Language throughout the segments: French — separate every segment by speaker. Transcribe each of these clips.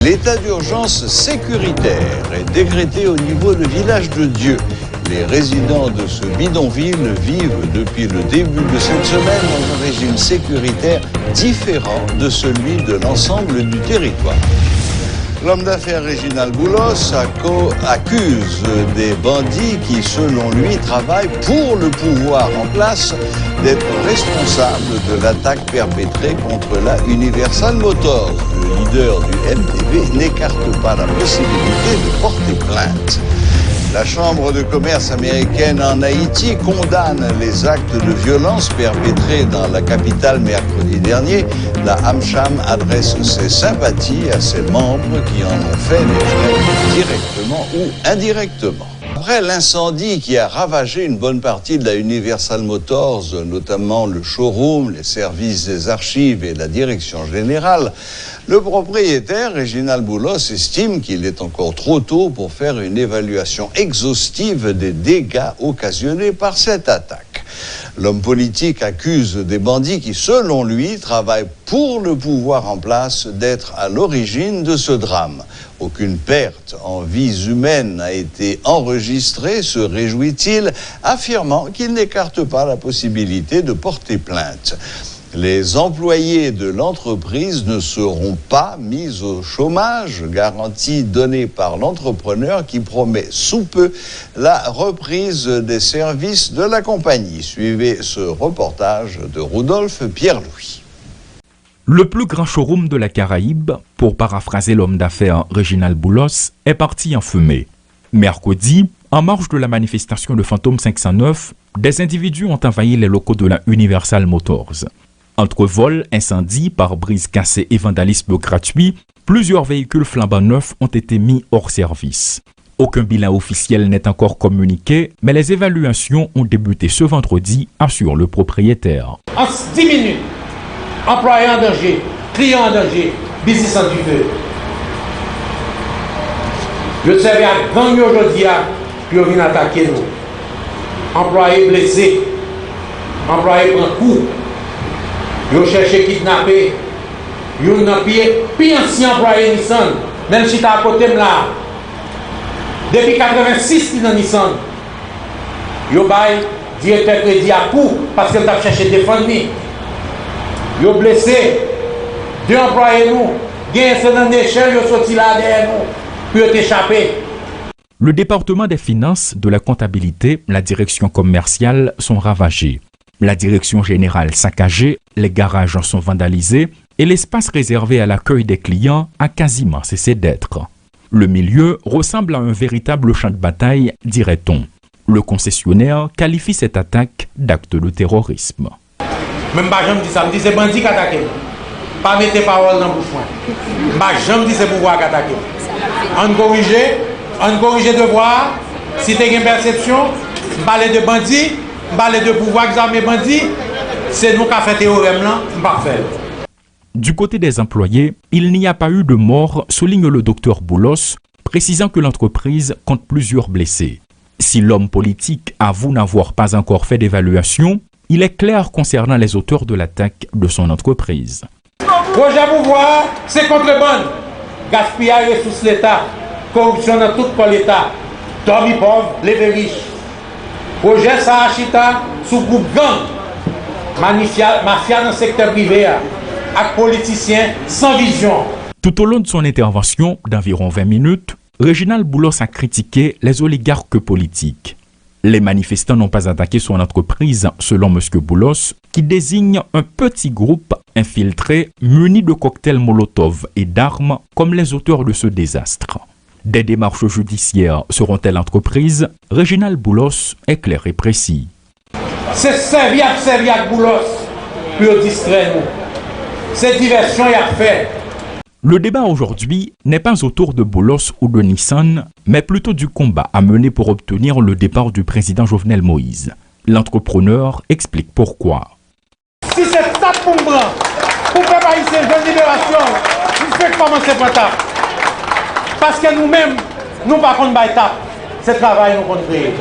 Speaker 1: L'état d'urgence sécuritaire est décrété au niveau du village de Dieu. Les résidents de ce bidonville vivent depuis le début de cette semaine dans un régime sécuritaire différent de celui de l'ensemble du territoire. L'homme d'affaires Réginald Boulos accuse des bandits qui, selon lui, travaillent pour le pouvoir en place d'être responsables de l'attaque perpétrée contre la Universal Motors. Le leader du MTV n'écarte pas la possibilité de porter plainte. La Chambre de commerce américaine en Haïti condamne les actes de violence perpétrés dans la capitale mercredi dernier. La AmCham adresse ses sympathies à ses membres qui en ont fait les frais directement ou indirectement. Après l'incendie qui a ravagé une bonne partie de la Universal Motors, notamment le showroom, les services des archives et la direction générale, le propriétaire, Réginald Boulos, estime qu'il est encore trop tôt pour faire une évaluation exhaustive des dégâts occasionnés par cette attaque. L'homme politique accuse des bandits qui, selon lui, travaillent pour le pouvoir en place d'être à l'origine de ce drame. Aucune perte en vies humaines n'a été enregistrée, se réjouit-il, affirmant qu'il n'écarte pas la possibilité de porter plainte. Les employés de l'entreprise ne seront pas mis au chômage, garantie donnée par l'entrepreneur qui promet sous peu la reprise des services de la compagnie. Suivez ce reportage de Rudolph Pierre-Louis.
Speaker 2: Le plus grand showroom de la Caraïbe, pour paraphraser l'homme d'affaires Réginald Boulos, est parti en fumée. Mercredi, en marge de la manifestation de Fantôme 509, des individus ont envahi les locaux de la Universal Motors. Entre vols, incendies, pare-brise cassés et vandalisme gratuit, plusieurs véhicules flambant neufs ont été mis hors service. Aucun bilan officiel n'est encore communiqué, mais les évaluations ont débuté ce vendredi, assure le propriétaire.
Speaker 3: En 10 minutes, employés en danger, clients en danger, business en du feu. Je savais à gang aujourd'hui, puis on vient attaquer nous. Employés blessés, employés prennent coup. Yo cherché kidnapper. Yo n'a pire ancien employé Nissan. Même si t'as à côté là. Depuis 86 il dans Nissan. Yo bail directeur crédit à coup parce qu'elle t'a cherché défendre. Yo blessé. 2 employés nous. Gain c'est dans l'échelle yo sorti là derrière nous. Puis yo t'échapper.
Speaker 2: Le département des finances, de la comptabilité, la direction commerciale sont ravagés. La direction générale saccagée, les garages en sont vandalisés et l'espace réservé à l'accueil des clients a quasiment cessé d'être. Le milieu ressemble à un véritable champ de bataille, dirait-on. Le concessionnaire qualifie cette attaque d'acte de terrorisme.
Speaker 3: Même pas j'aime dire ça, me dit c'est bandit qui attaque. Pas mettre parole dans le bouche. Pas j'aime dire c'est pouvoir qui attaque. On corrige devoir, si tu as une perception, parler de bandits. Parler de pouvoir examiner bandits, c'est nous qui avons fait théorème là, parfait.
Speaker 2: Du côté des employés, il n'y a pas eu de mort, souligne le docteur Boulos, précisant que l'entreprise compte plusieurs blessés. Si l'homme politique avoue n'avoir pas encore fait d'évaluation, il est clair concernant les auteurs de l'attaque de son entreprise.
Speaker 3: Projet pouvoir, c'est contre le bon. Gaspillage ressources l'État, corruption dans tout l'État, dormi pauvre, lever riche. Projet Sahachita sous groupe gang, mafia dans le secteur privé, avec politiciens sans vision.
Speaker 2: Tout au long de son intervention d'environ 20 minutes, Réginald Boulos a critiqué les oligarques politiques. Les manifestants n'ont pas attaqué son entreprise, selon M. Boulos, qui désigne un petit groupe infiltré muni de cocktails Molotov et d'armes comme les auteurs de ce désastre. Des démarches judiciaires seront-elles entreprises? Réginald Boulos est clair et précis.
Speaker 3: C'est servir Boulos pour distraire nous. C'est diversion y a fait.
Speaker 2: Le débat aujourd'hui n'est pas autour de Boulos ou de Nissan, mais plutôt du combat à mener pour obtenir le départ du président Jovenel Moïse. L'entrepreneur explique pourquoi.
Speaker 3: Si c'est ça pour me prendre, pour préparer ces jeunes libérations, il faut commencer par ça. Parce que nous-mêmes, nous ne pouvons pas tape, ce travail nous compte créer.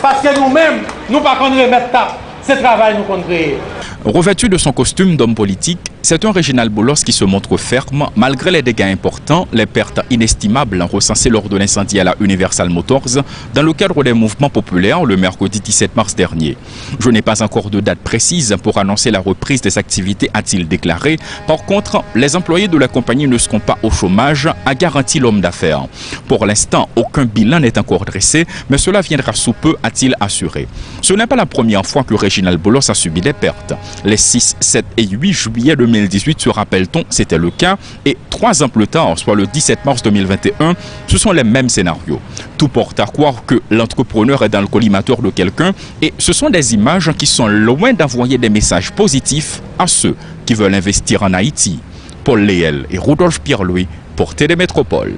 Speaker 3: Parce que nous-mêmes, nous ne pouvons pas remettre tape, ce travail nous compte créer.
Speaker 2: Revêtu de son costume d'homme politique, C'est un Réginald Boulos qui se montre ferme malgré les dégâts importants, les pertes inestimables recensées lors de l'incendie à la Universal Motors dans le cadre des mouvements populaires le mercredi 17 mars dernier. Je n'ai pas encore de date précise pour annoncer la reprise des activités, a-t-il déclaré. Par contre, les employés de la compagnie ne seront pas au chômage, a garanti l'homme d'affaires. Pour l'instant, aucun bilan n'est encore dressé, mais cela viendra sous peu, a-t-il assuré. Ce n'est pas la première fois que Réginald Boulos a subi des pertes. Les 6, 7 et 8 juillet 2018, se rappelle-t-on, c'était le cas. Et 3 ans plus tard, soit le 17 mars 2021, ce sont les mêmes scénarios. Tout porte à croire que l'entrepreneur est dans le collimateur de quelqu'un et ce sont des images qui sont loin d'envoyer des messages positifs à ceux qui veulent investir en Haïti. Paul Léel et Rodolphe Pierre-Louis pour Télémétropole.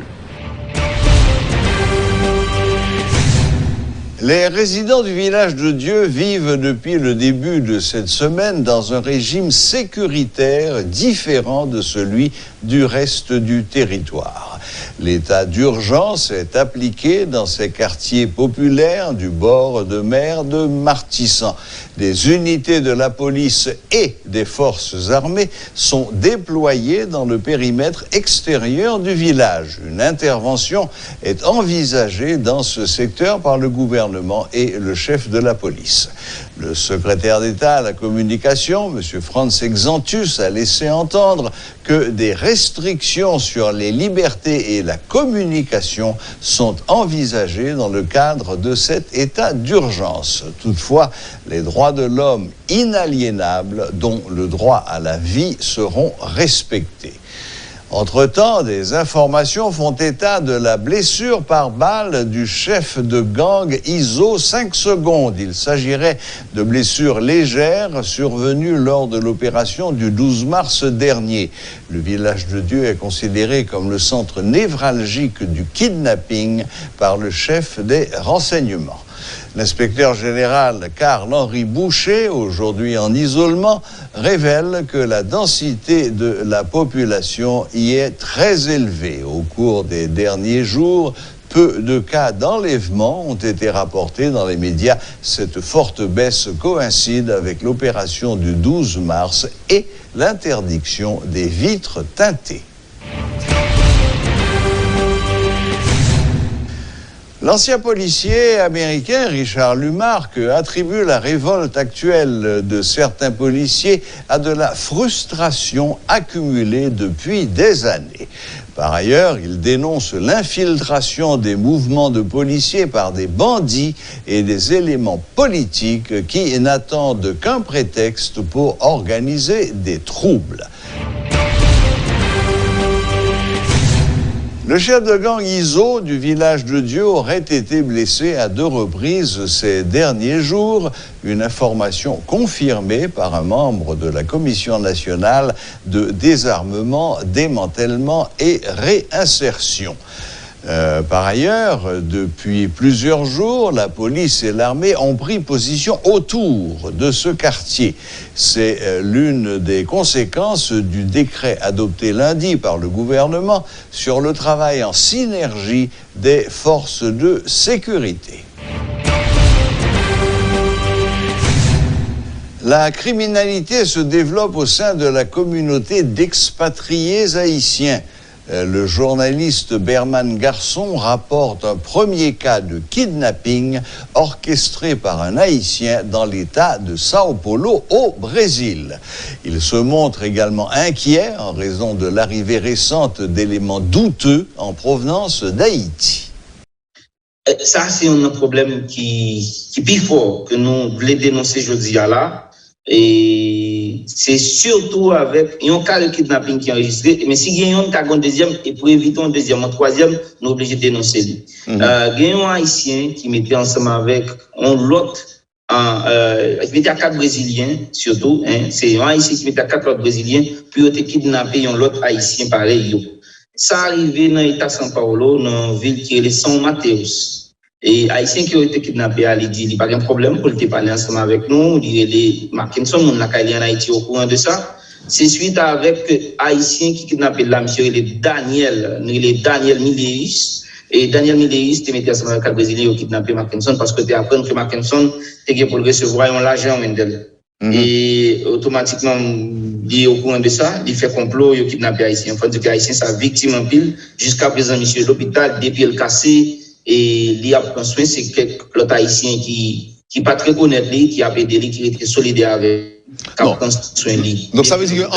Speaker 1: Les résidents du village de Dieu vivent depuis le début de cette semaine dans un régime sécuritaire différent de celui du reste du territoire. L'état d'urgence est appliqué dans ces quartiers populaires du bord de mer de Martissan. Des unités de la police et des forces armées sont déployées dans le périmètre extérieur du village. Une intervention est envisagée dans ce secteur par le gouvernement et le chef de la police. Le secrétaire d'État à la communication, M. Franz Exantus, a laissé entendre que des restrictions sur les libertés et la communication sont envisagées dans le cadre de cet état d'urgence. Toutefois, les droits de l'homme inaliénables, dont le droit à la vie, seront respectés. Entre-temps, des informations font état de la blessure par balle du chef de gang ISO 5 secondes. Il s'agirait de blessures légères survenues lors de l'opération du 12 mars dernier. Le village de Dieu est considéré comme le centre névralgique du kidnapping par le chef des renseignements. L'inspecteur général Karl-Henri Boucher, aujourd'hui en isolement, révèle que la densité de la population y est très élevée. Au cours des derniers jours, peu de cas d'enlèvement ont été rapportés dans les médias. Cette forte baisse coïncide avec l'opération du 12 mars et l'interdiction des vitres teintées. L'ancien policier américain Richard Lumark attribue la révolte actuelle de certains policiers à de la frustration accumulée depuis des années. Par ailleurs, il dénonce l'infiltration des mouvements de policiers par des bandits et des éléments politiques qui n'attendent qu'un prétexte pour organiser des troubles. Le chef de gang ISO du village de Dieu aurait été blessé à 2 reprises ces derniers jours. Une information confirmée par un membre de la Commission nationale de désarmement, démantèlement et réinsertion. Par ailleurs, depuis plusieurs jours, la police et l'armée ont pris position autour de ce quartier. C'est l'une des conséquences du décret adopté lundi par le gouvernement sur le travail en synergie des forces de sécurité. La criminalité se développe au sein de la communauté d'expatriés haïtiens. Le journaliste Berman Garçon rapporte un premier cas de kidnapping orchestré par un Haïtien dans l'État de Sao Paulo au Brésil. Il se montre également inquiet en raison de l'arrivée récente d'éléments douteux en provenance d'Haïti.
Speaker 4: Ça, c'est un problème qui est plus fort que nous voulons dénoncer aujourd'hui là. Et c'est surtout avec un cas de kidnapping qui est enregistré, mais si il y a un deuxième, et pour éviter un deuxième, un troisième, nous sommes obligés de dénoncer lui. Il y a un Haïtien qui mettait ensemble avec un autre, il mettait à 4 Brésiliens, surtout, hein, c'est un Haïtien qui mettait à 4 autres Brésiliens, puis il a kidnappé un autre Haïtien pareil. Ça arrivé dans l'État de São Paulo, dans une ville qui est São Mateus. Et Haïtiens qui ont été kidnappés, il dit, il n'y a pas de problème pour te parler ensemble avec nous. Il est Mackinson, on a en Haïti au courant de ça. C'est suite avec Haïtiens qui kidnappé là, monsieur, il est Daniel Miléus. Et Daniel Miléus, tu mettais ensemble avec un Brésilien qui kidnappé Mackinson parce que tu apprends que Mackinson, tu es pour recevoir un l'argent, Mendel. Et automatiquement, il est au courant de ça, il fait complot, il kidnappe les Haïtiens. Enfin, du Haïtien, sa victime en pile. Jusqu'à présent, monsieur, l'hôpital, depuis le cassé, et il a pris soin, c'est l'autre Haïtien qui pas très connaître lui, qui a aidé lui, qui était solidaire avec, qui a pris soin lui.
Speaker 5: Donc ça veut dire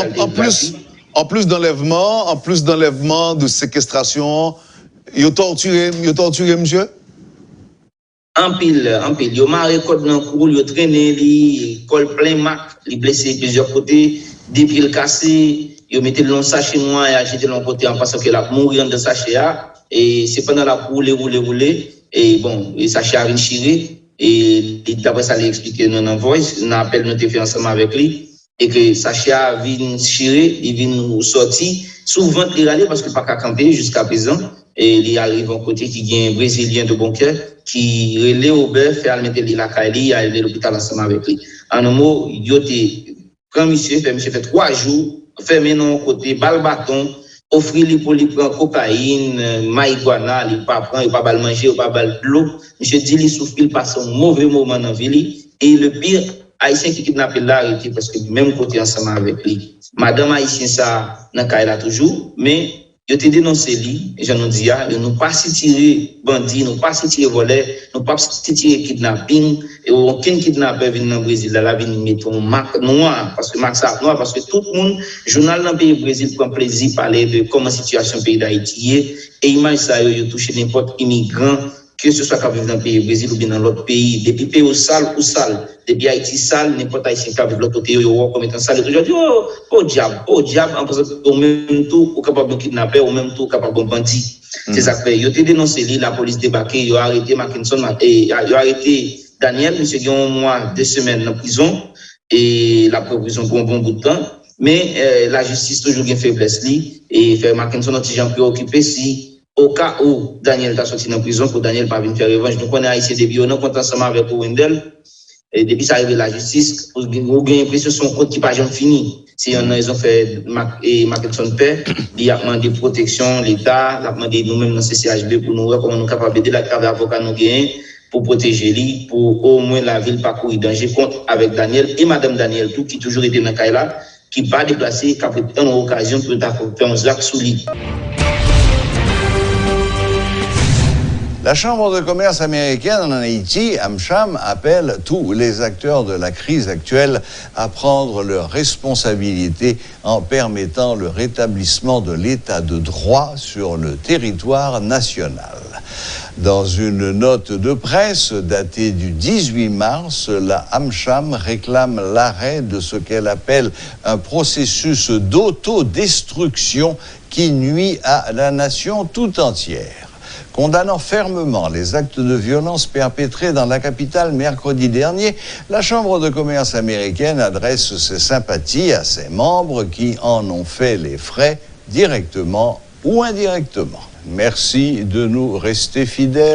Speaker 5: qu'en plus d'enlèvement, de séquestration, il a torturé, monsieur?
Speaker 4: En pile. Il a marré code dans le cours, il a traîné, il colle plein marque, il blessé plusieurs côtés, depuis le cassé, il a mis le long sachet noir et a jeté l'autre côté en pensant qu'il a mouru dans le sachet. Et c'est pendant la rouler. Et bon, le sachet a venu chirer. Et d'après ça, il a expliqué dans un voice, on a appelé notre fait ensemble avec lui. Et que sachet a venu chirer, il vient sortir. Souvent, il est allé parce qu'il n'a pas qu'à camper jusqu'à présent. Et il arrive à un côté qui est un Brésilien de bon cœur, qui relève au beurre, fait mettre la Kaili, aller à l'hôpital ensemble avec lui. En un mot, il dit, quand monsieur fait 3 jours, fermé dans côté, balle bâton, offrir lui pour lui prendre cocaïne, marijuana, il pas prendre, il pas balle manger, il pas balle de l'eau. Monsieur dit, il souffre, il passe un mauvais moment dans la ville. Et le pire, Haïtien qui kidnappe là, arrêté parce que même côté ensemble avec lui. Madame Haïtien, ça, n'a qu'à là toujours, mais je t'ai dénoncé lui, et je nous dis, nous n'avons pas si tiré bandit, nous n'avons pas si tiré voleur, nous n'avons pas si tiré kidnapping, et aucun kidnappeur vient dans le Brésil, là, vient mettre un marque noir, parce que marque ça noir, parce que tout le monde, journal dans le pays Brésil prend plaisir à parler de comment la situation du pays d'Haïti est, et image ça, il touche n'importe immigrant, que ce soit qui vit dans le pays Brésil ou bien dans l'autre pays, depuis pays sale ou sale, depuis Haïti sale, n'importe Haïtien qui vit de l'autre côté, il voit comme étant sale, toujours dit, oh diable, en faisant au même tour, ou capable de kidnapper, au même tour, capable de bandit. C'est ça que fait. Il a dénoncé, la police débarqué, il a arrêté Mackinson, et il a arrêté Daniel, monsieur qui a un mois, 2 semaines en prison, et la prison pour un bon bout de temps. Mais la justice toujours une faiblesse, et fait Mackinson un petit gens préoccupé si, au cas où Daniel t'a sorti dans la prison, pour Daniel pas venir faire revanche, nous connaissons Haïtien depuis, on est content ensemble avec Wendell, et depuis ça arrive la justice, on a l'impression que son compte qui n'est pas jamais fini. Si ils ont fait Mackinson paix, il a demandé protection, l'État, il a demandé nous-mêmes dans le CCHB pour nous voir comment nous sommes capables d'aider la carte d'avocat nous gagner, pour protéger lui, pour au moins la ville pas courir danger contre avec Daniel et Madame Daniel, tout qui toujours été dans le cas là, qui pas déplacé, qui a pris une occasion pour faire un zac sous lui.
Speaker 1: La Chambre de commerce américaine en Haïti, AmCham, appelle tous les acteurs de la crise actuelle à prendre leurs responsabilités en permettant le rétablissement de l'état de droit sur le territoire national. Dans une note de presse datée du 18 mars, la AmCham réclame l'arrêt de ce qu'elle appelle un processus d'autodestruction qui nuit à la nation tout entière. Condamnant fermement les actes de violence perpétrés dans la capitale mercredi dernier, la Chambre de commerce américaine adresse ses sympathies à ses membres qui en ont fait les frais directement ou indirectement. Merci de nous rester fidèles.